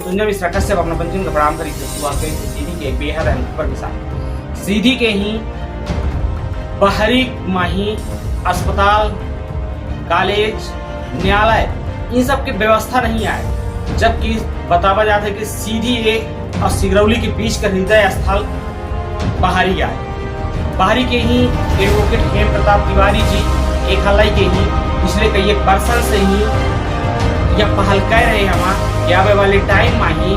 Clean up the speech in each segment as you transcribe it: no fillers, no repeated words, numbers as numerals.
मृत्युंजय मिश्रा कश्यप अपना पंचम का प्रणाम करी सीधी के बेहद अहम खबर के साथ। सीधी के ही बाहरी माही अस्पताल, कॉलेज, न्यायालय इन सब की व्यवस्था नहीं आए, जबकि बतावा जाता है कि सीधी और सिगरौली के बीच का हृदय स्थल बाहरी आए। बाहरी के ही एडवोकेट हेम प्रताप तिवारी जी एक हलाई के ही पिछले कई एक वर्षों से ही यह पहल कर रहे हम कि आवे वाले टाइम में ही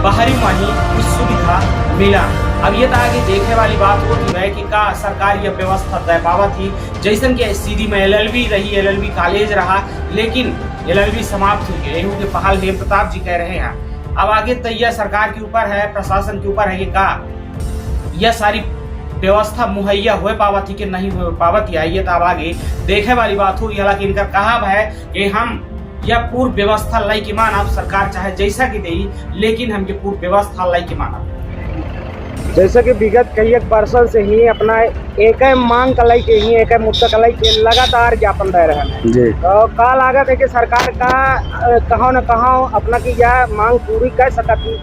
बाहरी में ही कुछ सुविधा मिला। अब ये तो आगे देखे वाली बात होती है कि का सरकार यह व्यवस्था तय पावा थी, जैसन कि सीधी में LLB रही, LLB कॉलेज रहा, लेकिन LLB समाप्त हो गई। के पहल हेम प्रताप जी कह रहे हैं। अब आगे तो यह सरकार के ऊपर है, प्रशासन के ऊपर है कि का यह सारी व्यवस्था मुहैया हो पावा थी कि नहीं हो पावत है। ये तो अब आगे देखे वाली बात होगी। हालांकि इनका कहाव है कि हम यह पूर्व व्यवस्था लाई की मानव, सरकार चाहे जैसा कि दे, लेकिन हम ये पूर्व व्यवस्था लाई की मानव। जैसे कि विगत कई एक वर्षों से ही अपना एक मांग कलाई के ही एक मुद्दा कलाई के लगातार ज्ञापन दे रहे हैं जी। तो का लागत है कि सरकार का कहाँ न कहाँ अपना की यह मांग पूरी कर सकती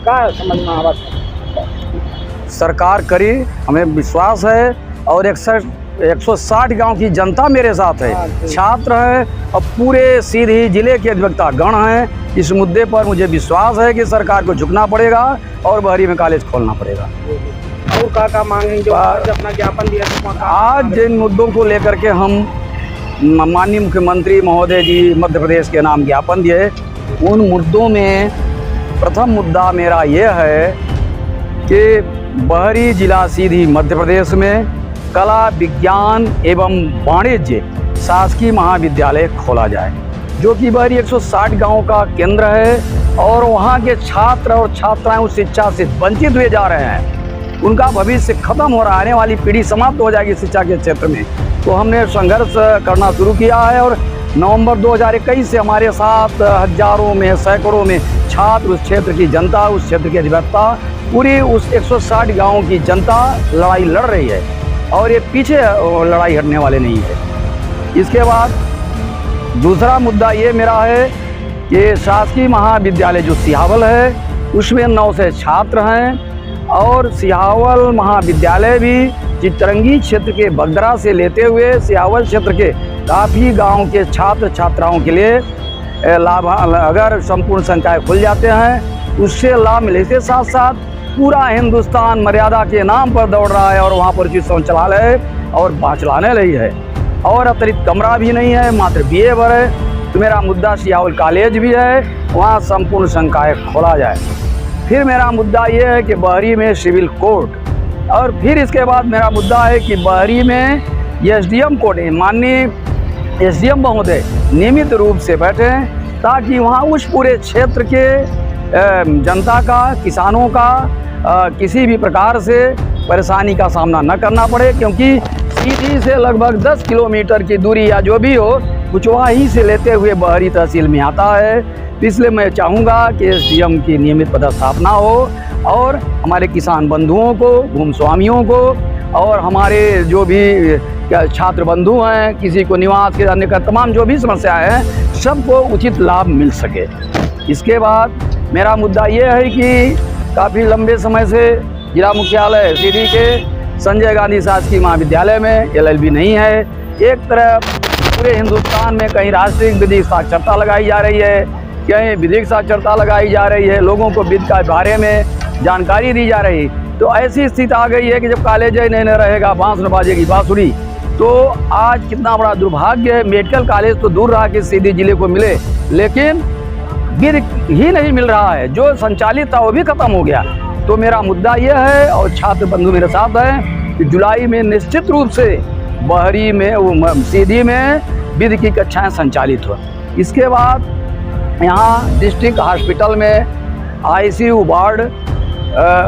का समझ में आवत है। सरकार करी, हमें विश्वास है। और 160 गांव की जनता मेरे साथ है, छात्र है और पूरे सीधी जिले के अधिवक्ता गण हैं। इस मुद्दे पर मुझे विश्वास है कि सरकार को झुकना पड़ेगा और बहरी में कॉलेज खोलना पड़ेगा। और का मांग है जो आज अपना ज्ञापन दिया? आज जिन मुद्दों को लेकर के हम माननीय मुख्यमंत्री महोदय जी मध्य प्रदेश के नाम ज्ञापन दिए, उन मुद्दों में प्रथम मुद्दा मेरा ये है कि बहरी जिला सीधी मध्य प्रदेश में कला, विज्ञान एवं वाणिज्य शासकीय महाविद्यालय खोला जाए, जो कि बहरी 160 गांव का केंद्र है और वहां के छात्र और छात्राएं उस शिक्षा से वंचित हुए जा रहे हैं। उनका भविष्य खत्म हो रहा है, आने वाली पीढ़ी समाप्त हो जाएगी शिक्षा के क्षेत्र में। तो हमने संघर्ष करना शुरू किया है और नवंबर 2021 से हमारे साथ हजारों में, सैकड़ों में छात्र, उस क्षेत्र की जनता, उस क्षेत्र के अधिवक्ता, पूरी उस 160 गाँव की जनता लड़ाई लड़ रही है और ये पीछे लड़ाई हटने वाले नहीं है। इसके बाद दूसरा मुद्दा ये मेरा है कि शासकीय महाविद्यालय जो सिहावल है उसमें 9 से छात्र हैं और सिहावल महाविद्यालय भी चितरंगी क्षेत्र के बगदरा से लेते हुए सिहावल क्षेत्र के काफ़ी गांव के छात्र छात्राओं के लिए लाभ, अगर संपूर्ण संकाय खुल जाते हैं उससे लाभ मिले। इसके साथ साथ पूरा हिंदुस्तान मर्यादा के नाम पर दौड़ रहा है और वहाँ पर उचित शौचालय और बाँचलाने रही है और अतिरिक्त कमरा भी नहीं है, मात्र BA भर है। तो मेरा मुद्दा सिहावल कॉलेज भी है, वहाँ संपूर्ण संकाय खोला जाए। फिर मेरा मुद्दा ये है कि बहरी में सिविल कोर्ट, और फिर इसके बाद मेरा मुद्दा है कि बहरी में SDM कोर्ट, माननीय SDM महोदय नियमित रूप से बैठें ताकि वहाँ उस पूरे क्षेत्र के जनता का, किसानों का किसी भी प्रकार से परेशानी का सामना न करना पड़े, क्योंकि सीधी से लगभग 10 किलोमीटर की दूरी या जो भी हो कुचवा ही से लेते हुए बहरी तहसील में आता है। इसलिए मैं चाहूँगा कि SDM की नियमित पदस्थापना हो और हमारे किसान बंधुओं को, भूमि स्वामियों को और हमारे जो भी छात्र बंधु हैं, किसी को निवास के जाने का तमाम जो भी समस्याएं हैं, सबको उचित लाभ मिल सके। इसके बाद मेरा मुद्दा ये है कि काफ़ी लंबे समय से जिला मुख्यालय सीधी के संजय गांधी शासकीय महाविद्यालय में LLB नहीं है। एक तरफ पूरे हिंदुस्तान में कहीं राष्ट्रीय विधिक साक्षरता लगाई जा रही है, कहीं विधिक साक्षरता लगाई जा रही है, लोगों को विधि के बारे में जानकारी दी जा रही। तो ऐसी स्थिति आ गई है कि जब कॉलेज ही नहीं रहेगा, बांस न बाजेगी बांसुरी। तो आज कितना बड़ा दुर्भाग्य है, मेडिकल कॉलेज तो दूर रहा कि सीधी जिले को मिले, लेकिन विधि ही नहीं मिल रहा है, जो संचालित था वो भी खत्म हो गया। तो मेरा मुद्दा यह है और छात्र बंधु मेरे साथ हैं कि जुलाई में निश्चित रूप से बहरी में, सीधी में विधि की कक्षाएं संचालित हो। इसके बाद यहाँ डिस्ट्रिक्ट हॉस्पिटल में ICU वार्ड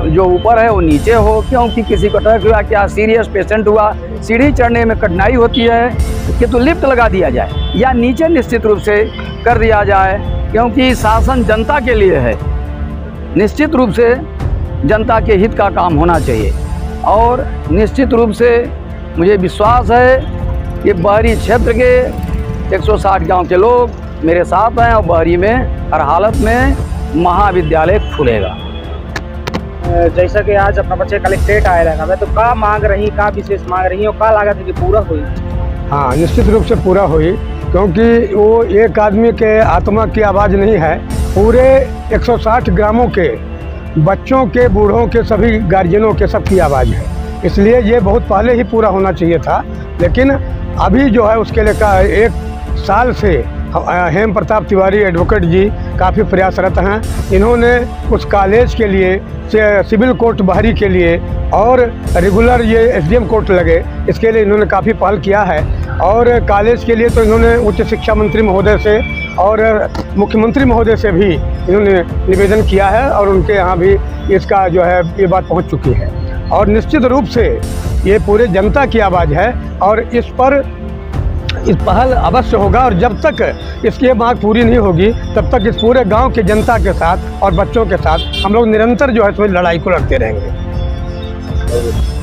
जो ऊपर है वो नीचे हो, क्योंकि किसी को अटैक हुआ, क्या सीरियस पेशेंट हुआ, सीढ़ी चढ़ने में कठिनाई होती है कि तो लिफ्ट लगा दिया जाए या नीचे निश्चित रूप से कर दिया जाए, क्योंकि शासन जनता के लिए है। निश्चित रूप से जनता के हित का काम होना चाहिए और निश्चित रूप से मुझे विश्वास है कि बहरी क्षेत्र के 160 गांव के लोग मेरे साथ हैं और बहरी में हर हालत में महाविद्यालय खुलेगा। जैसा कि आज अपना बच्चे कलेक्ट्रेट आए रहेगा तो का मांग रही, का विशेष मांग रही और का लागत है कि पूरा हुई? हाँ, निश्चित रूप से पूरा हुई, क्योंकि वो एक आदमी के आत्मा की आवाज़ नहीं है, पूरे 160 ग्रामों के बच्चों के, बूढ़ों के, सभी गार्जियनों के सबकी आवाज़ है। इसलिए ये बहुत पहले ही पूरा होना चाहिए था, लेकिन अभी जो है उसके लिए का 1 साल से हेम प्रताप तिवारी एडवोकेट जी काफ़ी प्रयासरत हैं। इन्होंने उस कॉलेज के लिए सिविल कोर्ट बहरी के लिए और रेगुलर ये SDM कोर्ट लगे, इसके लिए इन्होंने काफ़ी पहल किया है। और कॉलेज के लिए तो इन्होंने उच्च शिक्षा मंत्री महोदय से और मुख्यमंत्री महोदय से भी इन्होंने निवेदन किया है और उनके यहाँ भी इसका जो है ये बात पहुँच चुकी है। और निश्चित रूप से ये पूरे जनता की आवाज़ है और इस पर इस पहल अवश्य होगा। और जब तक इसकी मांग पूरी नहीं होगी तब तक इस पूरे गांव के जनता के साथ और बच्चों के साथ हम लोग निरंतर जो है इसमें लड़ाई को लड़ते रहेंगे।